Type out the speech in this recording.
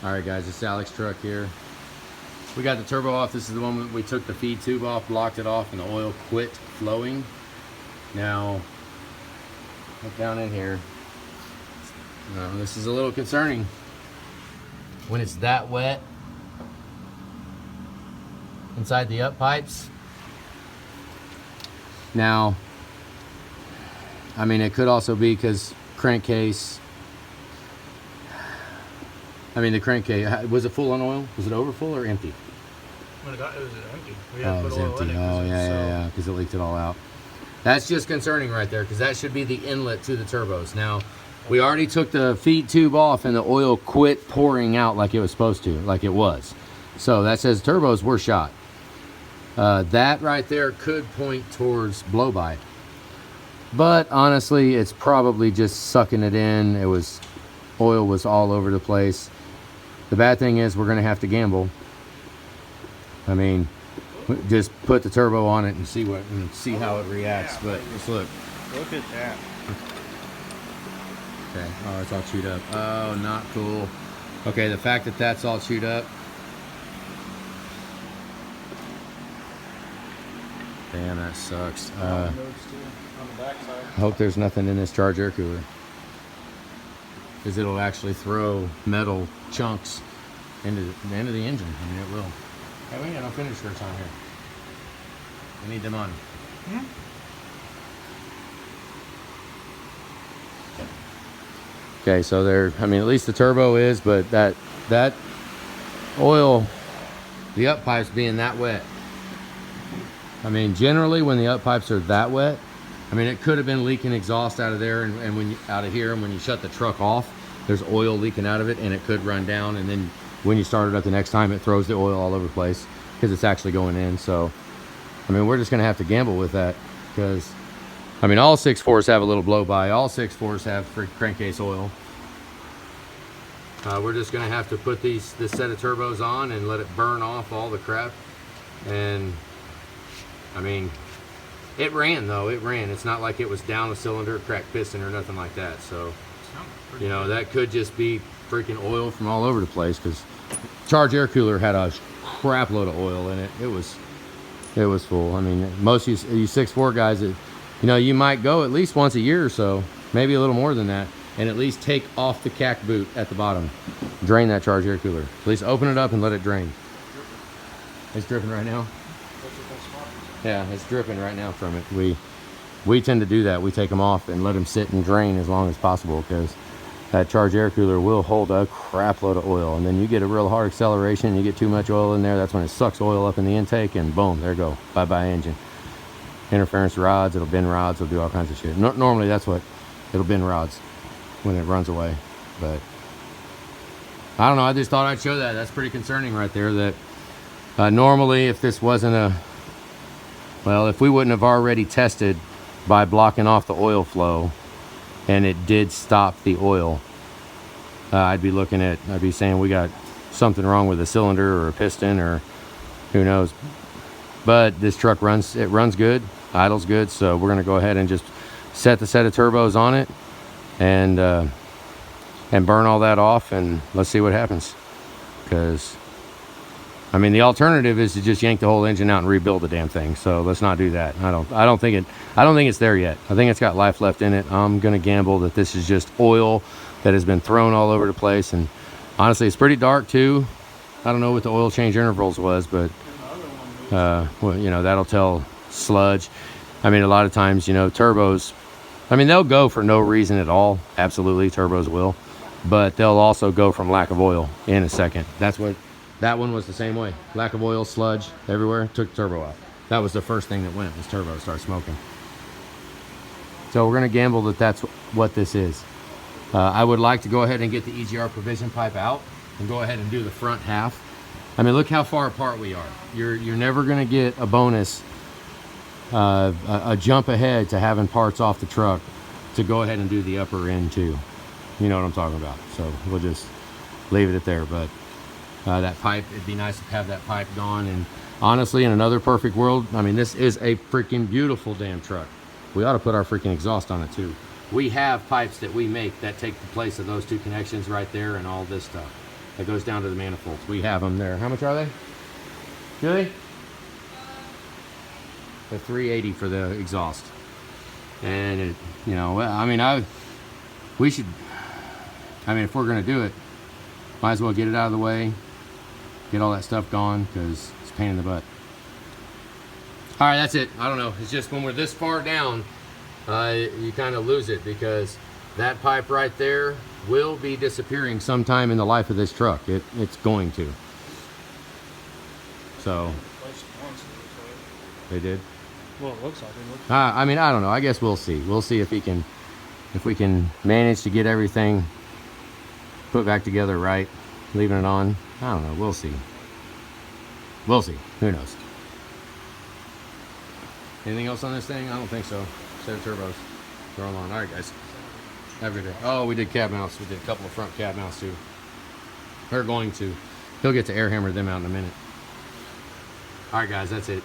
All right, guys, it's Alex truck here. We got the turbo off. This is the one that we took the feed tube off, blocked it off, and the oil quit flowing. Now, look down in here. This is a little concerning. When it's that wet inside the up pipes. Now, I mean, it could also be because crankcase. I mean, the crankcase, was it full on oil? Was it over full or empty? When it was empty. We Oh, had it to was put oil empty. in it. Oh, yeah, because it leaked it all out. That's just concerning right there, because that should be the inlet to the turbos. Now, we already took the feed tube off, and the oil quit pouring out like it was supposed to, like it was. So that says turbos were shot. That right there could point towards blow-by. But honestly, it's probably just sucking it in. Oil was all over the place. The bad thing is we're going to have to gamble. I mean, just put the turbo on it and see how it reacts. Yeah, but just look. Look at that. Okay. Oh, it's all chewed up. Oh, not cool. Okay, the fact that that's all chewed up. Damn, that sucks. On the backside. I hope there's nothing in this charge air cooler, because it'll actually throw metal chunks into the end of the engine. I mean, it will. Hey, we ain't got no finish skirts on here. We need them on. Okay, so I mean, at least the turbo is, but that oil, the up pipes being that wet. I mean, generally when the up pipes are that wet, I mean, it could have been leaking exhaust out of there and when out of here, and when you shut the truck off, there's oil leaking out of it, and it could run down, and then when you start it up the next time, it throws the oil all over the place because it's actually going in. So, I mean, we're just gonna have to gamble with that, because, I mean, all 6.4s have a little blow-by. All 6.4s have crankcase oil. We're just gonna have to put this set of turbos on and let it burn off all the crap. And I mean, it ran though. It ran. It's not like it was down a cylinder, cracked piston, or nothing like that. So, you know, that could just be freaking oil from all over the place, because charge air cooler had a crap load of oil in it. It was full. I mean, most of you 6.4 guys, you know, you might go at least once a year or so, maybe a little more than that, and at least take off the cack boot at the bottom, drain that charge air cooler. At least open it up and let it drain. It's dripping right now. Yeah, it's dripping right now from it. We tend to do that. We take them off and let them sit and drain as long as possible, because that charge air cooler will hold a crap load of oil, and then you get a real hard acceleration, you get too much oil in there, that's when it sucks oil up in the intake, and boom, there you go, bye-bye engine. Interference rods, it'll bend rods, it'll do all kinds of shit. Normally that's what, it'll bend rods when it runs away. But I don't know, I just thought I'd show that. That's pretty concerning right there. That normally, if this wasn't if we wouldn't have already tested by blocking off the oil flow, and it did stop the oil, I'd be saying we got something wrong with a cylinder or a piston, or who knows. But this truck runs good, idles good, so we're gonna go ahead and just set the set of turbos on it and burn all that off, and let's see what happens. Because, I mean, the alternative is to just yank the whole engine out and rebuild the damn thing. So let's not do that. I don't think it's there yet. I think it's got life left in it. I'm gonna gamble that this is just oil that has been thrown all over the place. And honestly, it's pretty dark too. I don't know what the oil change intervals was, but well, you know, that'll tell sludge. I mean, a lot of times, you know, turbos, I mean, they'll go for no reason at all. Absolutely, turbos will. But they'll also go from lack of oil in a second. That one was the same way. Lack of oil, sludge everywhere, took the turbo out. That was the first thing that went, was turbo start smoking. So we're gonna gamble that that's what this is. I would like to go ahead and get the EGR provision pipe out and go ahead and do the front half. I mean, look how far apart we are. You're never gonna get a bonus, a jump ahead to having parts off the truck to go ahead and do the upper end too. You know what I'm talking about. So we'll just leave it at there. But that pipe, it'd be nice to have that pipe gone. And honestly, in another perfect world, I mean, this is a freaking beautiful damn truck. We ought to put our freaking exhaust on it too. we have pipes that we make that take the place of those two connections right there and all this stuff that goes down to the manifolds. We have them there. How much are they? Really? The 380 for the exhaust. And it, you know, I mean, we should, I mean, if we're gonna do it, might as well get it out of the way, get all that stuff gone, because it's a pain in the butt. All right, that's it. I don't know. It's just when we're this far down, you kind of lose it, because that pipe right there will be disappearing sometime in the life of this truck. It's going to. So they did. Well, it looks like it. I mean, I don't know. I guess we'll see. We'll see if we can manage to get everything put back together right, leaving it on. I don't know. We'll see. We'll see. Who knows? Anything else on this thing? I don't think so. Set of turbos. Throw them on. All right, guys. Have a good day. Oh, we did cab mounts. We did a couple of front cab mounts too. We're going to. He'll get to air hammer them out in a minute. All right, guys. That's it.